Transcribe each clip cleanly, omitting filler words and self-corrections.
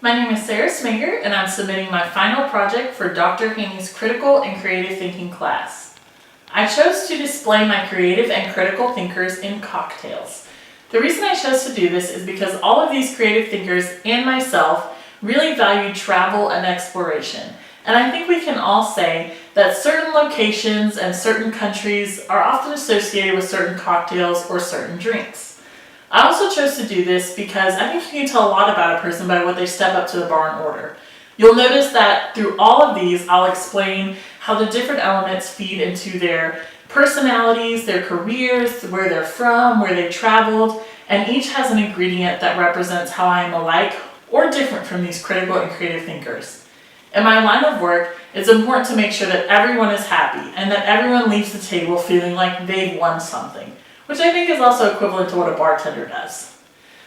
My name is Smagur, and I'm submitting my final project for Dr. Haney's Critical and Creative Thinking class. I chose to display my creative and critical thinkers in cocktails. The reason I chose to do this is because all of these creative thinkers and myself really value travel and exploration. And I think we can all say that certain locations and certain countries are often associated with certain cocktails or certain drinks. I also chose to do this because I think you can tell a lot about a person by what they step up to the bar and order. You'll notice that through all of these, I'll explain how the different elements feed into their personalities, their careers, where they're from, where they traveled, and each has an ingredient that represents how I am alike or different from these critical and creative thinkers. In my line of work, it's important to make sure that everyone is happy and that everyone leaves the table feeling like they've won something, which I think is also equivalent to what a bartender does.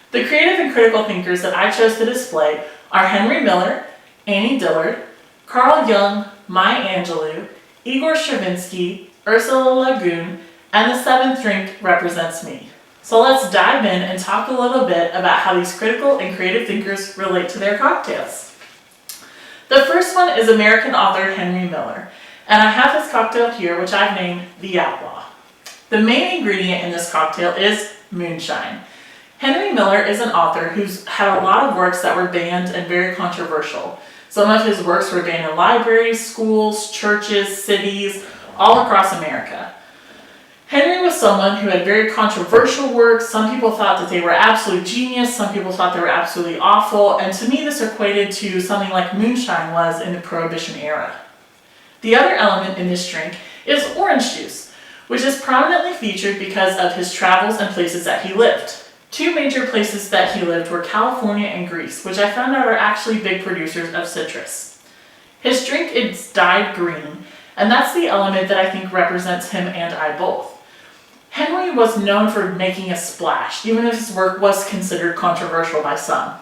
The creative and critical thinkers that I chose to display are Henry Miller, Annie Dillard, Carl Jung, Maya Angelou, Igor Stravinsky, Ursula Le Guin, and the seventh drink represents me. So let's dive in and talk a little bit about how these critical and creative thinkers relate to their cocktails. The first one is American author Henry Miller, and I have his cocktail here, which I've named the Outlaw. The main ingredient in this cocktail is moonshine. Henry Miller is an author who's had a lot of works that were banned and very controversial. Some of his works were banned in libraries, schools, churches, cities, all across America. Henry was someone who had very controversial works. Some people thought that they were absolute genius, some people thought they were absolutely awful, and to me this equated to something like moonshine was in the Prohibition era. The other element in this drink is orange juice, which is prominently featured because of his travels and places that he lived. Two major places that he lived were California and Greece, which I found out are actually big producers of citrus. His drink is dyed green, and that's the element that I think represents him and I both. Henry was known for making a splash, even if his work was considered controversial by some.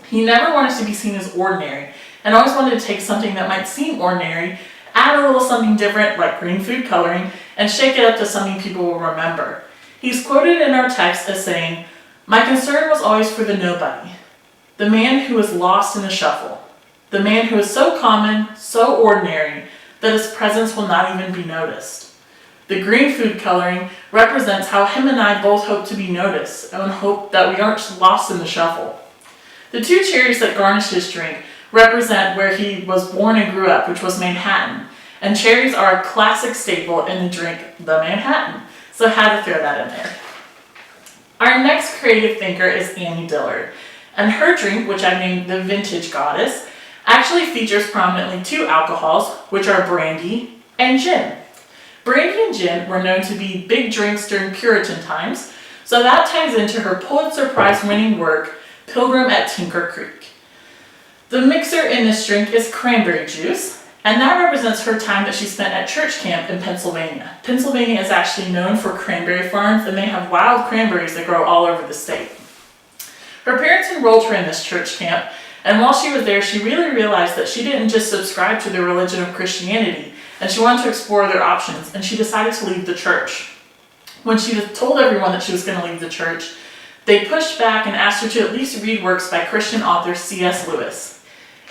He never wanted to be seen as ordinary, and always wanted to take something that might seem ordinary, add a little something different like green food coloring, and shake it up to something people will remember. He's quoted in our text as saying, "My concern was always for the nobody, the man who is lost in the shuffle, the man who is so common, so ordinary, that his presence will not even be noticed." The green food coloring represents how him and I both hope to be noticed and hope that we aren't lost in the shuffle. The two cherries that garnish his drink represent where he was born and grew up, which was Manhattan. And cherries are a classic staple in the drink, the Manhattan. So I had to throw that in there. Our next creative thinker is Annie Dillard. And her drink, which I named the Vintage Goddess, actually features prominently two alcohols, which are brandy and gin. Brandy and gin were known to be big drinks during Puritan times, so that ties into her Pulitzer Prize winning work, Pilgrim at Tinker Creek. The mixer in this drink is cranberry juice, and that represents her time that she spent at church camp in Pennsylvania. Pennsylvania is actually known for cranberry farms, and they have wild cranberries that grow all over the state. Her parents enrolled her in this church camp, and while she was there, she really realized that she didn't just subscribe to the religion of Christianity, and she wanted to explore their options, and she decided to leave the church. When she told everyone that she was going to leave the church, they pushed back and asked her to at least read works by Christian author C.S. Lewis.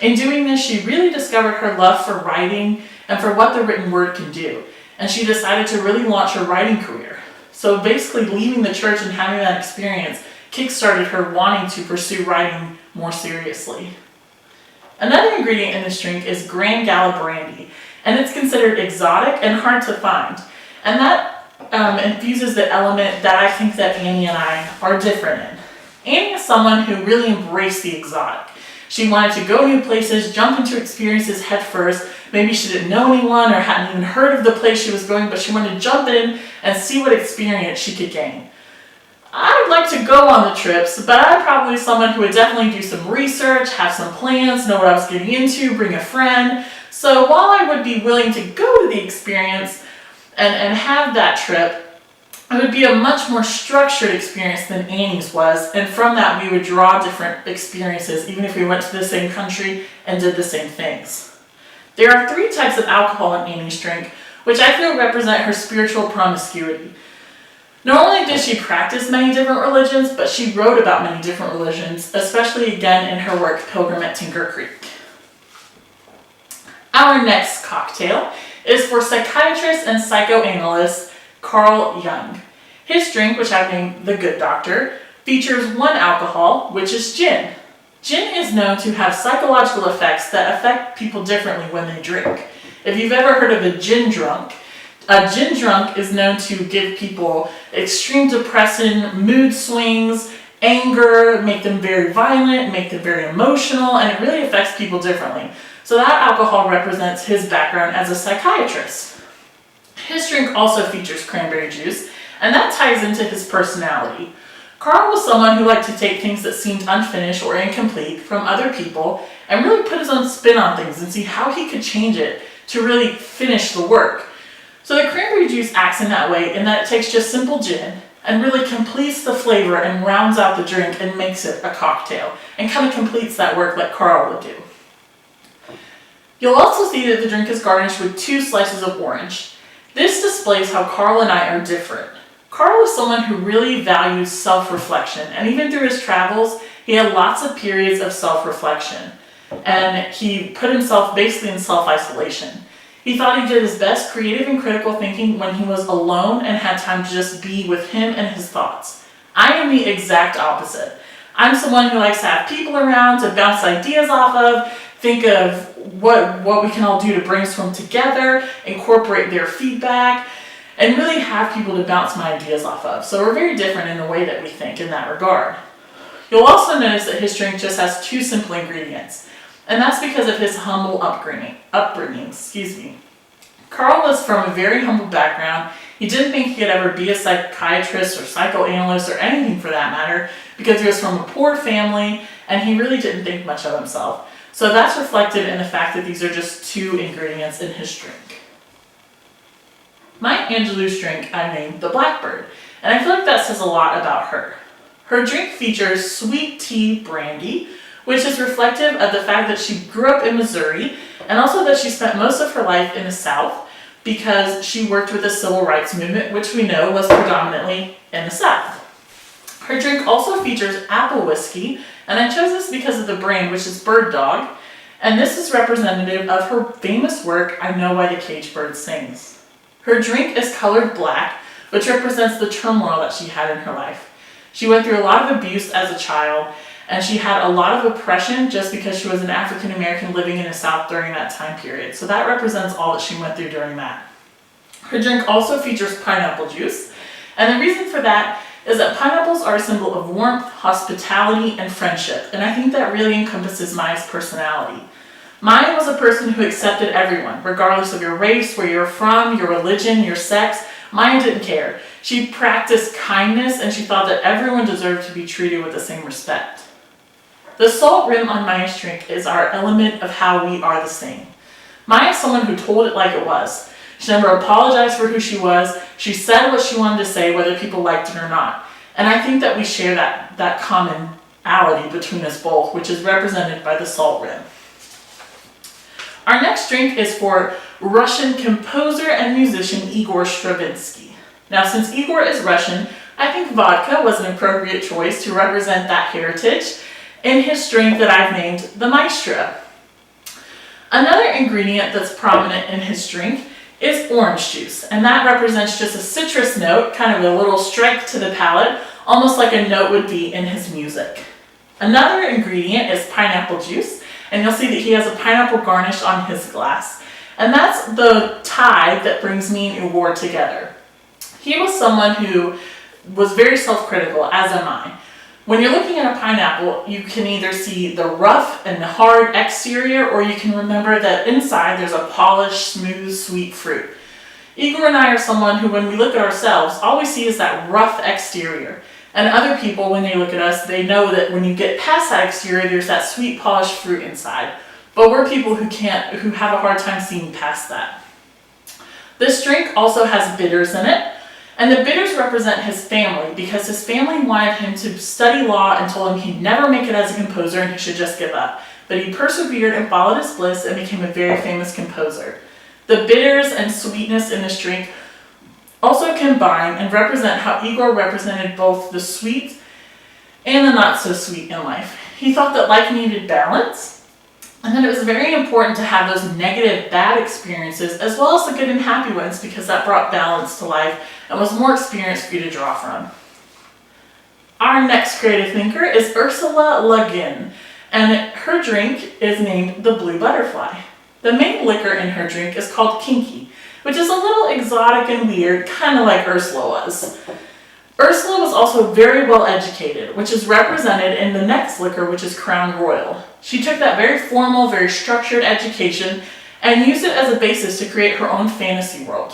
In doing this, she really discovered her love for writing and for what the written word can do, and she decided to really launch her writing career. So basically leaving the church and having that experience kickstarted her wanting to pursue writing more seriously. Another ingredient in this drink is Grand Gala brandy, and it's considered exotic and hard to find. And that infuses the element that I think that Annie and I are different in. Annie is someone who really embraced the exotic. She wanted to go new places, jump into experiences head first. Maybe she didn't know anyone or hadn't even heard of the place she was going, but she wanted to jump in and see what experience she could gain. I would like to go on the trips, but I'm probably someone who would definitely do some research, have some plans, know what I was getting into, bring a friend. So while I would be willing to go to the experience and have that trip, it would be a much more structured experience than Annie's was, and from that we would draw different experiences even if we went to the same country and did the same things. There are 3 types of alcohol in Annie's drink, which I feel represent her spiritual promiscuity. Not only did she practice many different religions, but she wrote about many different religions, especially again in her work Pilgrim at Tinker Creek. Our next cocktail is for psychiatrist and psychoanalyst Carl Jung. His drink, which I've named the Good Doctor, features one alcohol, which is gin. Gin is known to have psychological effects that affect people differently when they drink. If you've ever heard of a gin drunk is known to give people extreme depression, mood swings, anger, make them very violent, make them very emotional, and it really affects people differently. So that alcohol represents his background as a psychiatrist. His drink also features cranberry juice, and that ties into his personality. Carl was someone who liked to take things that seemed unfinished or incomplete from other people and really put his own spin on things and see how he could change it to really finish the work. So the cranberry juice acts in that way in that it takes just simple gin and really completes the flavor and rounds out the drink and makes it a cocktail and kind of completes that work like Carl would do. You'll also see that the drink is garnished with 2 slices of orange. This displays how Carl and I are different. Carl is someone who really values self-reflection, and even through his travels, he had lots of periods of self-reflection, and he put himself basically in self-isolation. He thought he did his best creative and critical thinking when he was alone and had time to just be with him and his thoughts. I am the exact opposite. I'm someone who likes to have people around to bounce ideas off of, think of what we can all do to brainstorm together, incorporate their feedback, and really have people to bounce my ideas off of. So we're very different in the way that we think in that regard. You'll also notice that his drink just has 2 simple ingredients, and that's because of his humble upbringing. Carl was from a very humble background. He didn't think he could ever be a psychiatrist or psychoanalyst or anything for that matter because he was from a poor family and he really didn't think much of himself. So that's reflected in the fact that these are just 2 ingredients in his drink. My Angelou's drink I named the Blackbird, and I feel like that says a lot about her. Her drink features sweet tea brandy, which is reflective of the fact that she grew up in Missouri and also that she spent most of her life in the South because she worked with the civil rights movement, which we know was predominantly in the South. Her drink also features apple whiskey, and I chose this because of the brand, which is Bird Dog, and this is representative of her famous work, I Know Why the Caged Bird Sings. Her drink is colored black, which represents the turmoil that she had in her life. She went through a lot of abuse as a child, and she had a lot of oppression just because she was an African American living in the South during that time period. So that represents all that she went through during that. Her drink also features pineapple juice, and the reason for that is that pineapples are a symbol of warmth, hospitality, and friendship, and I think that really encompasses Maya's personality. Maya was a person who accepted everyone, regardless of your race, where you're from, your religion, your sex. Maya didn't care. She practiced kindness, and she thought that everyone deserved to be treated with the same respect. The salt rim on Maya's drink is our element of how we are the same. Maya is someone who told it like it was. She never apologized for who she was. She said what she wanted to say, whether people liked it or not. And I think that we share that commonality between us both, which is represented by the salt rim. Our next drink is for Russian composer and musician Igor Stravinsky. Now, since Igor is Russian, I think vodka was an appropriate choice to represent that heritage in his drink that I've named the Maestro. Another ingredient that's prominent in his drink is orange juice, and that represents just a citrus note, kind of a little strike to the palate, almost like a note would be in his music. Another ingredient is pineapple juice, and you'll see that he has a pineapple garnish on his glass. And that's the tie that brings me and Igor together. He was someone who was very self-critical, as am I. When you're looking at a pineapple, you can either see the rough and the hard exterior, or you can remember that inside there's a polished, smooth, sweet fruit. Igor and I are someone who, when we look at ourselves, all we see is that rough exterior. And other people, when they look at us, they know that when you get past that exterior, there's that sweet, polished fruit inside. But we're people who have a hard time seeing past that. This drink also has bitters in it. And the bitters represent his family, because his family wanted him to study law and told him he'd never make it as a composer and he should just give up. But he persevered and followed his bliss and became a very famous composer. The bitters and sweetness in this drink also combine and represent how Igor represented both the sweet and the not so sweet in life. He thought that life needed balance, and that it was very important to have those negative, bad experiences as well as the good and happy ones, because that brought balance to life and was more experience for you to draw from. Our next creative thinker is Ursula Le Guin, and her drink is named the Blue Butterfly. The main liquor in her drink is called Kinky, which is a little exotic and weird, kind of like Ursula was. Ursula was also very well educated, which is represented in the next liquor, which is Crown Royal. She took that very formal, very structured education and used it as a basis to create her own fantasy world.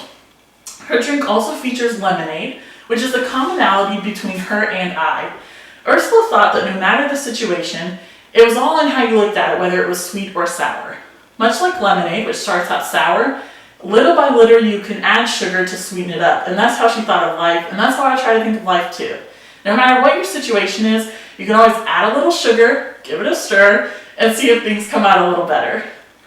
Her drink also features lemonade, which is the commonality between her and I. Ursula thought that no matter the situation, it was all in how you looked at it, whether it was sweet or sour. Much like lemonade, which starts out sour, little by little you can add sugar to sweeten it up. And that's how she thought of life, and that's how I try to think of life too. No matter what your situation is, you can always add a little sugar, give it a stir, and see if things come out a little better.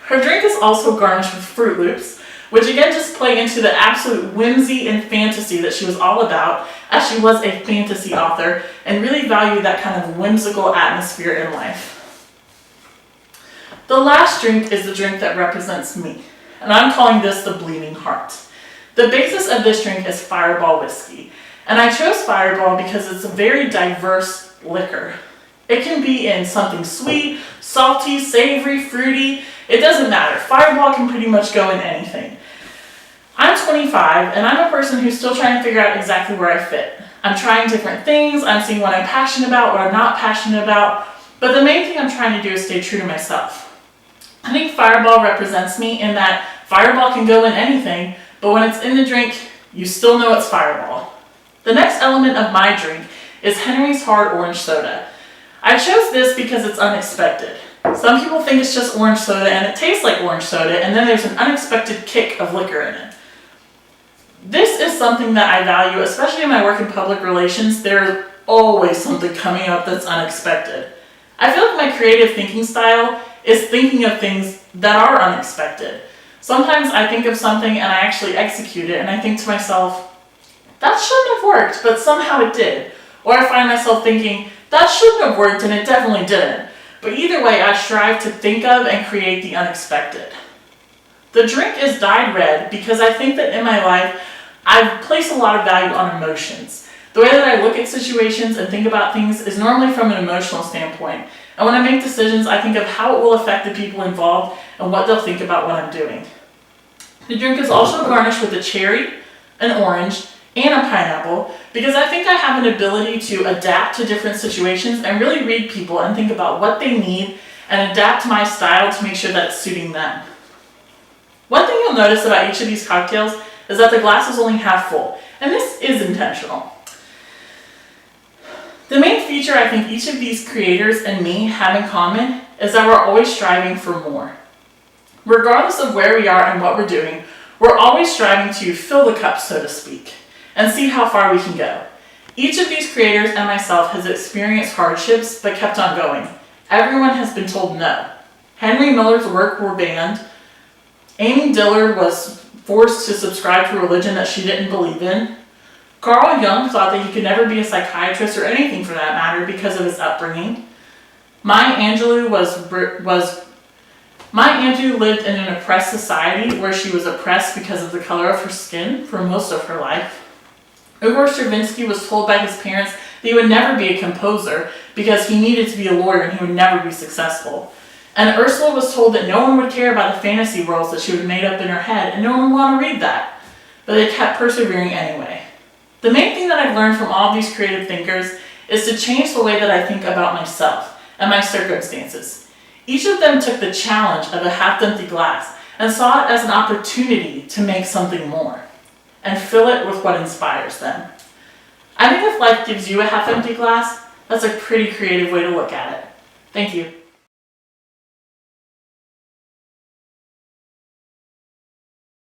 Her drink is also garnished with Fruit Loops, which again just play into the absolute whimsy and fantasy that she was all about, as she was a fantasy author and really valued that kind of whimsical atmosphere in life. The last drink is the drink that represents me, and I'm calling this the Bleeding Heart. The basis of this drink is Fireball whiskey, and I chose Fireball because it's a very diverse liquor. It can be in something sweet, salty, savory, fruity. It doesn't matter. Fireball can pretty much go in anything. I'm 25, and I'm a person who's still trying to figure out exactly where I fit. I'm trying different things. I'm seeing what I'm passionate about, what I'm not passionate about. But the main thing I'm trying to do is stay true to myself. I think Fireball represents me in that Fireball can go in anything, but when it's in the drink, you still know it's Fireball. The next element of my drink is Henry's Hard Orange Soda. I chose this because it's unexpected. Some people think it's just orange soda and it tastes like orange soda, and then there's an unexpected kick of liquor in it. This is something that I value, especially in my work in public relations. There's always something coming up that's unexpected. I feel like my creative thinking style is thinking of things that are unexpected. Sometimes I think of something and I actually execute it, and I think to myself, that shouldn't have worked, but somehow it did. Or I find myself thinking, that shouldn't have worked, and it definitely didn't. But either way, I strive to think of and create the unexpected. The drink is dyed red because I think that in my life, I've placed a lot of value on emotions. The way that I look at situations and think about things is normally from an emotional standpoint. And when I make decisions, I think of how it will affect the people involved and what they'll think about what I'm doing. The drink is also garnished with a cherry, an orange, and a pineapple, because I think I have an ability to adapt to different situations and really read people and think about what they need and adapt my style to make sure that it's suiting them. One thing you'll notice about each of these cocktails is that the glass is only half full, and this is intentional. The main feature I think each of these creators and me have in common is that we're always striving for more. Regardless of where we are and what we're doing, we're always striving to fill the cup, so to speak, and see how far we can go. Each of these creators and myself has experienced hardships but kept on going. Everyone has been told no. Henry Miller's work were banned. Amy Dillard was forced to subscribe to a religion that she didn't believe in. Carl Jung thought that he could never be a psychiatrist or anything for that matter because of his upbringing. Maya Angelou lived in an oppressed society where she was oppressed because of the color of her skin for most of her life. Igor Stravinsky was told by his parents that he would never be a composer because he needed to be a lawyer and he would never be successful. And Ursula was told that no one would care about the fantasy worlds that she had made up in her head, and no one would want to read that. But they kept persevering anyway. The main thing that I've learned from all of these creative thinkers is to change the way that I think about myself and my circumstances. Each of them took the challenge of a half-empty glass and saw it as an opportunity to make something more and fill it with what inspires them. I think if life gives you a half-empty glass, that's a pretty creative way to look at it. Thank you.